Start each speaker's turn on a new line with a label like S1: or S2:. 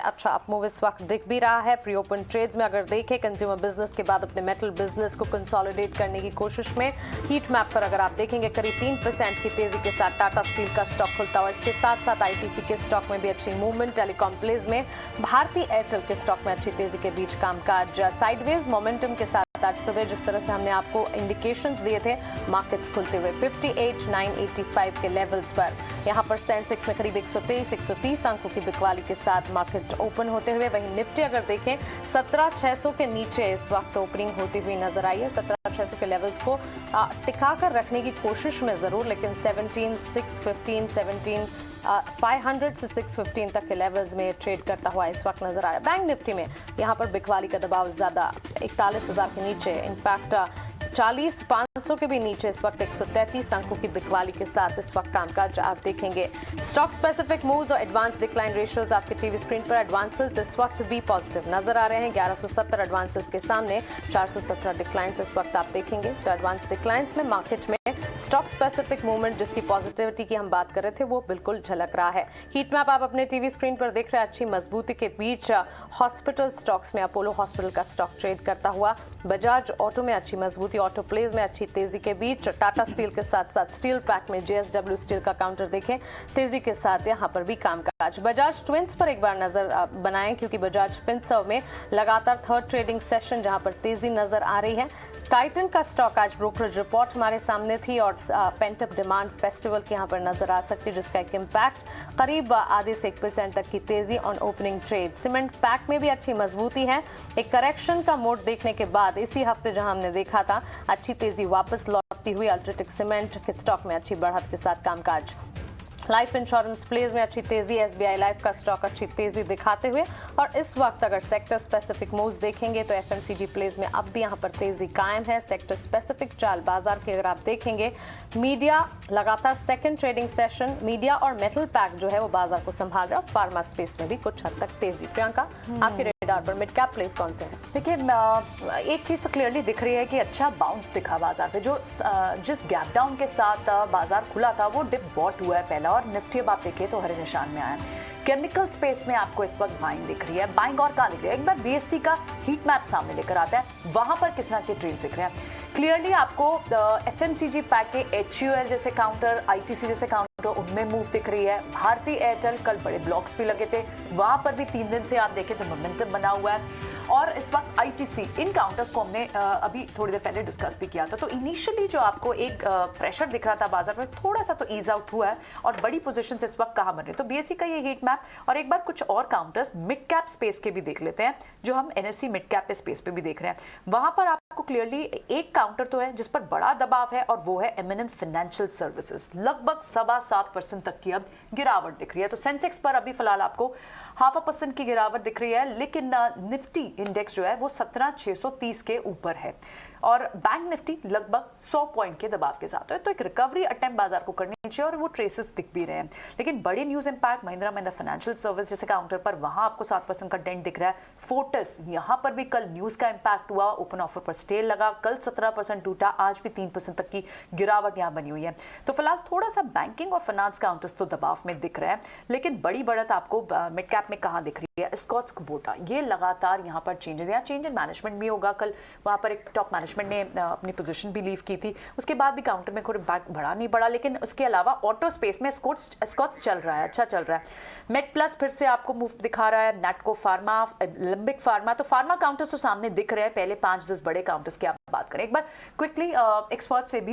S1: अच्छा up move इस वक्त दिख भी रहा है। प्री ओपन ट्रेड्स में अगर देखें, कंज्यूमर बिजनेस के बाद अपने मेटल बिजनेस को कंसोलिडेट करने की कोशिश में हीट मैप पर अगर आप देखेंगे करीब 3% की तेजी के साथ टाटा स्टील का स्टॉक खुलता हुआ। इसके साथ साथ आईटीसी के स्टॉक में भी अच्छी मूवमेंट। टेलीकॉम प्लेज में भारतीय एयरटेल के स्टॉक में अच्छी तेजी के बीच कामकाज साइडवेज मोमेंटम के साथ आज सुबह जिस तरह से हमने आपको इंडिकेशंस दिए थे मार्केट्स खुलते हुए 58,985 के लेवल्स पर। यहां पर सेंसेक्स में करीब 130 अंकों की बिकवाली के साथ मार्केट ओपन होते हुए। वहीं निफ्टी अगर देखें 17,600 के नीचे इस वक्त ओपनिंग होती हुई नजर आई है। 17,600 के लेवल्स को टिका कर रखने की कोशिश में जरूर, लेकिन 17,615 500 से 615 तक के लेवल्स में ट्रेड करता हुआ इस वक्त नजर आ रहा है। बैंक निफ्टी में यहां पर बिकवाली का दबाव ज्यादा 41,000 के नीचे, इनफैक्ट 40,500 के भी नीचे इस वक्त 133 अंकों की बिकवाली के साथ इस वक्त कामकाज आप देखेंगे। स्टॉक स्पेसिफिक मूव्स और एडवांस डिक्लाइन रेशियोज आपके टीवी स्क्रीन पर। एडवांसेस इस वक्त भी पॉजिटिव नजर आ रहे हैं। 1170 एडवांसेस के सामने 417 डिक्लाइंस इस वक्त आप देखेंगे। तो एडवांस डिक्लाइंस में मार्केट में स्टॉक स्पेसिफिक मूवमेंट जिसकी पॉजिटिविटी की हम बात कर रहे थे वो बिल्कुल झलक रहा है। हीट मैप आप अपने टीवी स्क्रीन पर देख रहे हैं। अच्छी मजबूती के बीच हॉस्पिटल स्टॉक्स में अपोलो हॉस्पिटल का स्टॉक ट्रेड करता हुआ। बजाज ऑटो में अच्छी मजबूती, ऑटो प्लेज में अच्छी तेजी के बीच। टाटा स्टील के साथ साथ स्टील पैक में जेएसडब्ल्यू स्टील का काउंटर देखें तेजी के साथ यहां पर भी कामकाज। बजाज ट्विंस पर एक बार नजर बनाएं क्योंकि बजाज फिनसर्व में लगातार थर्ड ट्रेडिंग सेशन जहां पर तेजी नजर आ रही है। टाइटन का स्टॉक आज ब्रोकरेज रिपोर्ट हमारे सामने थी और पेंटअप डिमांड फेस्टिवल की यहां पर नजर आ सकती है जिसका एक इम्पैक्ट करीब आधे से 1% तक की तेजी on opening trade. Cement pack में भी अच्छी मजबूती है। एक करेक्शन का मोड देखने के बाद इसी हफ्ते जहां हमने देखा था अच्छी तेजी वापस लौटती हुई। अल्ट्राटेक सीमेंट के स्टॉक में अच्छी बढ़त के साथ कामकाज। लाइफ इंश्योरेंस प्लेज में अच्छी तेजी। एसबीआई लाइफ का स्टॉक अच्छी तेजी दिखाते हुए। और इस वक्त अगर सेक्टर स्पेसिफिक मूव्स देखेंगे तो एफएमसीजी प्लेज में अब भी यहां पर तेजी कायम है। सेक्टर स्पेसिफिक चाल बाजार के अगर आप देखेंगे, मीडिया लगातार सेकंड ट्रेडिंग सेशन मीडिया और मेटल पैक जो है वो बाजार को संभाल रहा है। फार्मा स्पेस में भी कुछ हद तक तेजी। प्रियंका, आपके रेडार पर मिड कैप प्लेस कौन से हैं?
S2: देखिए, एक चीज तो क्लियरली दिख रही है कि अच्छा बाउंस दिखा बाजार पे। जो जिस गैप डाउन के साथ बाजार खुला था वो डिप बॉट हुआ है पहला, और निफ्टी अब आप देखिए तो हरे निशान में आया है। केमिकल स्पेस में आपको इस वक्त बाइंग दिख रही है। बाइंग और कहां दिख रही है? एक बार बीएससी का हीट मैप सामने लेकर आता है, वहां पर किस तरह के ट्रेड दिख रहे हैं। क्लियरली आपको एफएमसीजी पैक के एचयूएल जैसे काउंटर, आईटीसी जैसे काउंटर, उनमें मूव दिख रही है। भारतीय एयरटेल कल बड़े ब्लॉक्स भी लगे थे, वहां पर भी 3 दिन से आप देखें तो मोमेंटम बना हुआ है। और इस वक्त आईटीसी, इन काउंटर्स को हमने अभी थोड़ी देर पहले डिस्कस भी किया था। तो इनिशियली जो आपको एक प्रेशर दिख रहा था बाजार में, थोड़ा सा तो ईज आउट हुआ है और बड़ी पोजीशन इस वक्त कहां बन रही है। तो बीएससी का ये हीट मैप और एक बार कुछ और काउंटर्स मिड कैप स्पेस के भी देख लेते हैं जो हम एनएससी मिड कैप पे स्पेस पे भी देख रहे हैं। वहां पर आपको क्लियरली एक काउंटर तो है जिस पर बड़ा दबाव है और वो है एमएनएम फाइनेंशियल सर्विसेज। लगभग 7.25% तक की अब गिरावट दिख रही है। तो सेंसेक्स पर अभी फिलहाल आपको 0.5% की गिरावट दिख रही है, लेकिन निफ्टी इंडेक्स जो है वो 17,630 के ऊपर है और बैंक निफ्टी लगभग 100 पॉइंट के दबाव के साथ है। तो एक रिकवरी अटेम्प्ट बाजार को करनी चाहिए और वो ट्रेसेस दिख भी रहे हैं। लेकिन बड़ी news impact Mahindra financial service जैसे काउंटर पर, वहां आपको 7% का डेंट दिख रहा है। फोर्टिस, यहां पर भी कल न्यूज का इंपैक्ट हुआ, ओपन ऑफर पर स्टेल लगा, कल 17% टूटा, आज भी 3% तक की गिरावट यहां बनी हुई है। तो फिलहाल थोड़ा सा बैंकिंग और फाइनेंस काउंटर्स तो दबाव में दिख रहे हैं, लेकिन बड़ी बढ़त आपको मिड कैप में कहां दिख रही है? स्कॉट्स कुबोटा, ये लगातार यहां पर चेंजेस या चेंज इन मैनेजमेंट भी होगा। कल वहां पर एक टॉप मैनेजमेंट ने अपनी पोजीशन भी लीव की थी, उसके बाद भी काउंटर में कोई इम्पैक्ट बढ़ा नहीं बढ़ा। लेकिन उसके अलावा ऑटो स्पेस में स्कॉट्स चल रहा है, अच्छा चल रहा है। मेट प्लस फिर से आपको मूव दिखा रहा है। नेटको फार्मा, लिम्बिक फार्मा, तो फार्मा काउंटर्स तो सामने दिख रहे हैं। पहले 5-10 बड़े काउंटर्स की आप बात करें, एक बार क्विकली एक्सपर्ट से भी